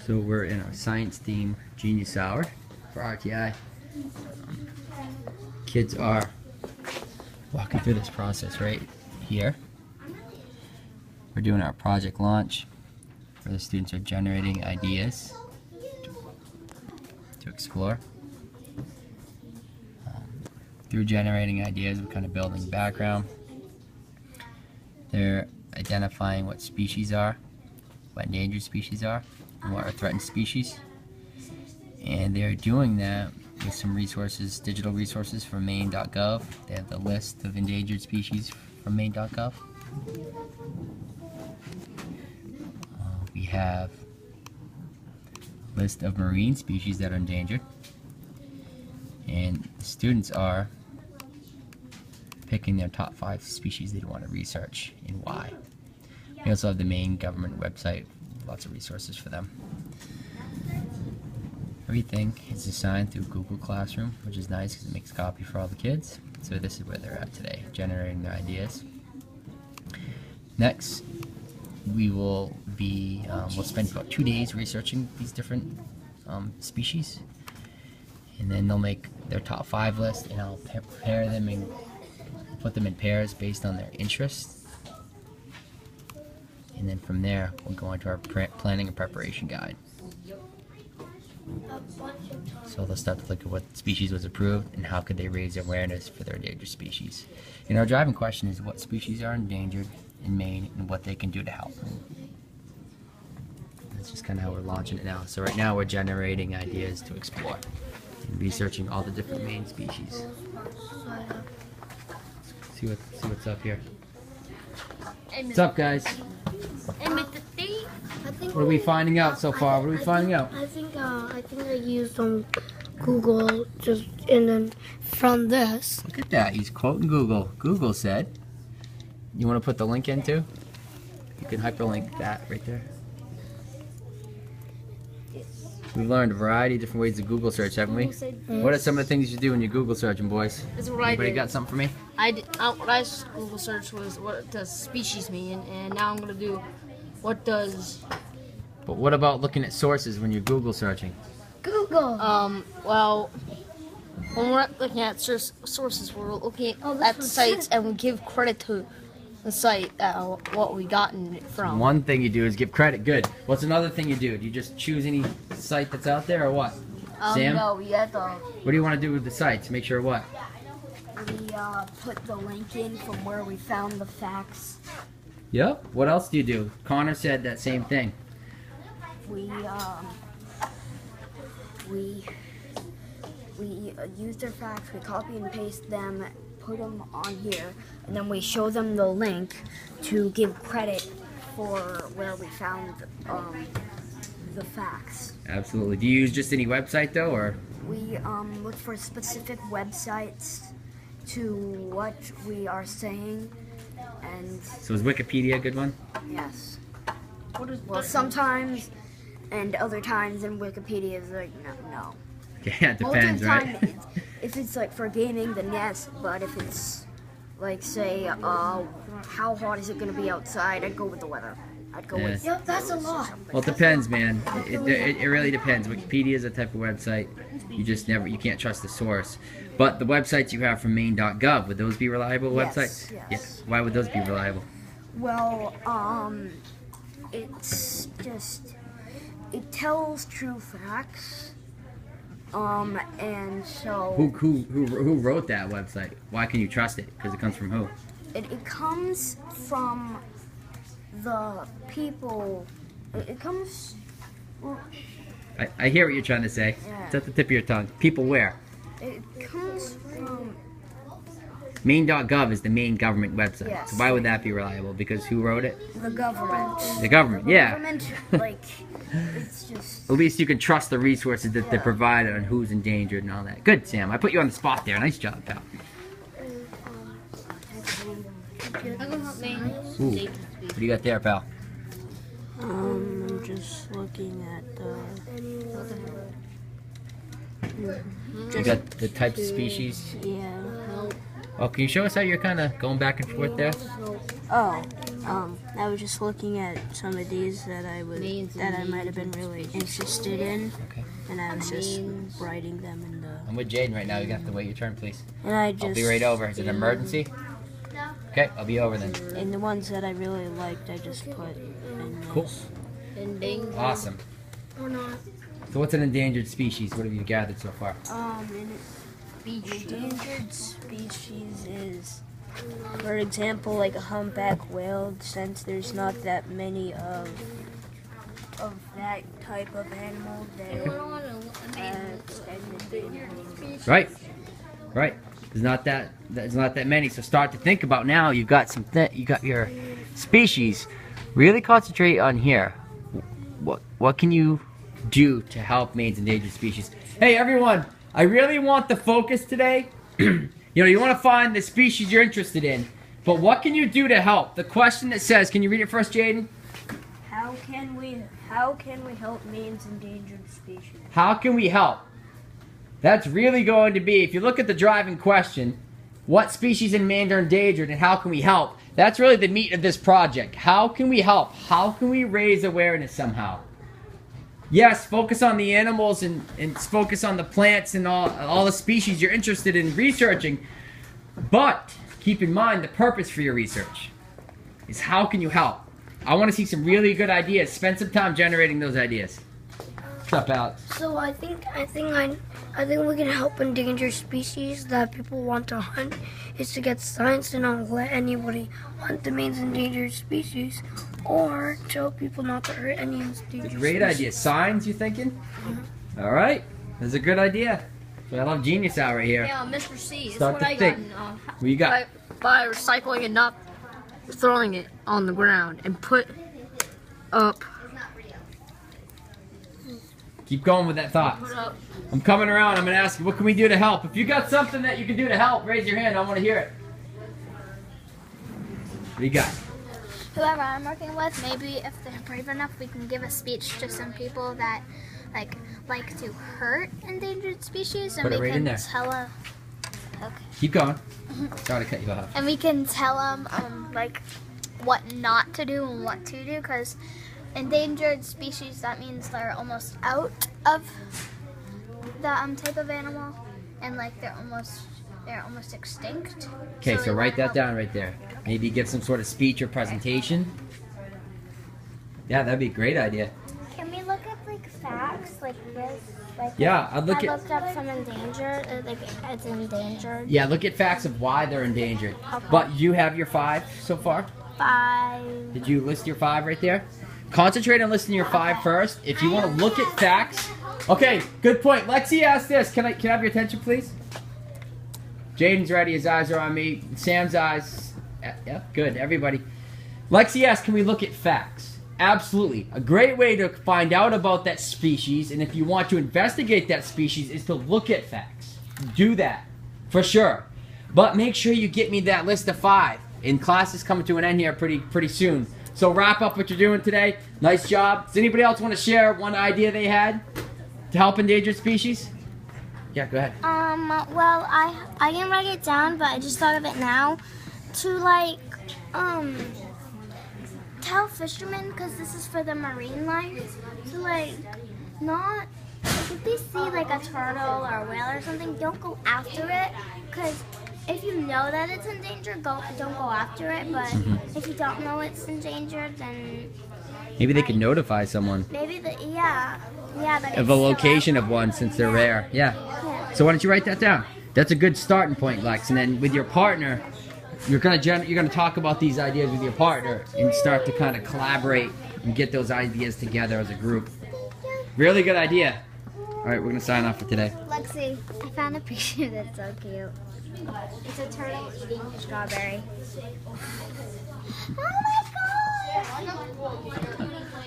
So we're in our science theme Genius Hour for RTI. Kids are walking through this process right here. We're doing our project launch where the students are generating ideas to explore. Through generating ideas, we're kind of building background. They're identifying what species are, what endangered species are, and what are threatened species. And they're doing that with some resources, digital resources from Maine.gov. They have the list of endangered species from Maine.gov. We have a list of marine species that are endangered. And the students are picking their top 5 species they want to research and why. We also have the Maine government website, lots of resources for them. Everything is assigned through Google Classroom, which is nice because it makes a copy for all the kids. So this is where they're at today, generating their ideas. Next, we will be, we'll spend about 2 days researching these different species. And then they'll make their top 5 list, and I'll prepare them and put them in pairs based on their interests. And then from there, we'll go into our planning and preparation guide. So they'll start to look at what species was approved and how could they raise awareness for their endangered species. And our driving question is what species are endangered in Maine and what they can do to help. That's just kind of how we're launching it now. So right now we're generating ideas to explore and researching all the different Maine species. See what's up here. What's up, guys? What are we finding out so far? What are we finding out? I think I used Google just and then from this. Look at that. He's quoting Google. Google said. You want to put the link in too? You can hyperlink that right there. We've learned a variety of different ways to Google search, haven't we? What are some of the things you do when you're Google searching, boys? Anybody got something for me? What I Google search was what does species mean, and now I'm gonna do what does. But what about looking at sources when you're Google searching? Google. Well, when we're looking at sources, we're looking at sites and we give credit to the site what we gotten it from. One thing you do is give credit. Good. What's another thing you do? Do you just choose any site that's out there or what? Sam? No, we had What do you want to do with the sites? Make sure what? We put the link in from where we found the facts. Yep. What else do you do? Connor said that same thing. We use their facts, we copy and paste them, put them on here, and then we show them the link to give credit for where we found the facts. Absolutely. Do you use just any website though, or? We look for specific websites to what we are saying, and So is Wikipedia a good one? yes. Well, sometimes and other times, and Wikipedia is like no. Yeah, it Most depends, of the time, right? if it's like for gaming, then yes. But if it's like, say, how hot is it going to be outside? I'd go with the weather. I'd go with. Yep, that's a lot. Well, it depends, man. It really depends. Wikipedia is a type of website. You can't trust the source. But the websites you have from Maine.gov, would those be reliable websites? Yes. Why would those be reliable? Well, it's just it tells true facts. And so Who wrote that website? Why can you trust it? Because it comes from who? it comes from the people. It comes. Well, I hear what you're trying to say. Yeah. It's at the tip of your tongue. People where? it comes from. Maine.gov is the Maine government website. Yes. So why would that be reliable? Because who wrote it? The government. The government, yeah. Government, like, it's just. At least you can trust the resources that they provide on who's endangered and all that. Good, Sam. I put you on the spot there. Nice job, pal. Ooh. What do you got there, pal? I'm just looking at the. You got the types of species. Yeah. Oh, can you show us how you're kind of going back and forth there? Oh. I was just looking at some of these that I might have been really interested in, Okay. and I was just writing them in the. I'm with Jaden right now. You're gonna have to wait your turn, please. And I just. I'll be right over. Is it an emergency? Okay, I'll be over then. And the ones that I really liked, I just put in. Cool. Endangered. Awesome. Or not. So what's an endangered species? What have you gathered so far? Endangered species is, for example, like a humpback whale, since there's not that many of that type of animal. Right. Right. There's not that many. So start to think about now. You've got you got your species. Really concentrate on here. What can you do to help Maine's endangered species? Hey everyone, I really want the focus today. You want to find the species you're interested in, but what can you do to help? The question that says, can you read it first, Jaden? How can we help Maine's endangered species? How can we help? That's really going to be, if you look at the driving question, what species in Maine are endangered and how can we help? That's really the meat of this project. How can we help? How can we raise awareness somehow? Yes, focus on the animals and focus on the plants and all the species you're interested in researching. But keep in mind the purpose for your research is how can you help? I want to see some really good ideas. Spend some time generating those ideas. What's up, Alex? So I think we can help endangered species that people want to hunt is to get signs to not let anybody hunt the Maine's endangered species, or tell people not to hurt any endangered Great species. idea. Signs, you thinking? All right, that's a good idea. So I love genius hour right here. Yeah, Mr. C. It's Start what to I think. got. What you got? By recycling and not throwing it on the ground and put up. Keep going with that thought. I'm coming around. I'm going to ask you, what can we do to help? If you got something that you can do to help, raise your hand. I want to hear it. What do you got? Whoever I'm working with, maybe if they're brave enough, we can give a speech to some people that like to hurt endangered species, and Put it we right in can there. tell them. Okay. Keep going. Sorry to cut you off. And we can tell them like what not to do and what to do, because endangered species, that means they're almost out of the type of animal, and like they're almost extinct. Okay, so we write wanna that down right there. Maybe give some sort of speech or presentation. Yeah, that'd be a great idea. Can we look at like facts like this? Like Yeah, I'd look I at. looked up some endangered, like it's endangered. Yeah, look at facts of why they're endangered. But you have your 5 so far? 5. Did you list your 5 right there? Concentrate on listing your 5 first. If you want to look at facts. Okay, good point. Lexi asked this. Can I have your attention, please? Jaden's ready. His eyes are on me. Sam's eyes. Yeah, good. Everybody. Lexi asked, can we look at facts? Absolutely. A great way to find out about that species, and if you want to investigate that species, is to look at facts. Do that. For sure. But make sure you get me that list of 5. And class is coming to an end here pretty soon. So wrap up what you're doing today. Nice job. Does anybody else want to share one idea they had to help endangered species? Yeah, go ahead. Well, I can write it down, but I just thought of it now, to like tell fishermen, because this is for the marine life, to like not, like if they see like a turtle or a whale or something, don't go after it, because if you know that it's endangered, don't go after it. But if you don't know it's endangered, then Maybe they could notify someone maybe that of a location of one since they're rare. Yeah. So why don't you write that down? That's a good starting point, Lex. And then with your partner, you're gonna talk about these ideas with your partner and start to kind of collaborate and get those ideas together as a group. Really good idea. All right, we're gonna sign off for today. Lexi, I found a picture that's so cute. It's a turtle eating a strawberry. Oh my god!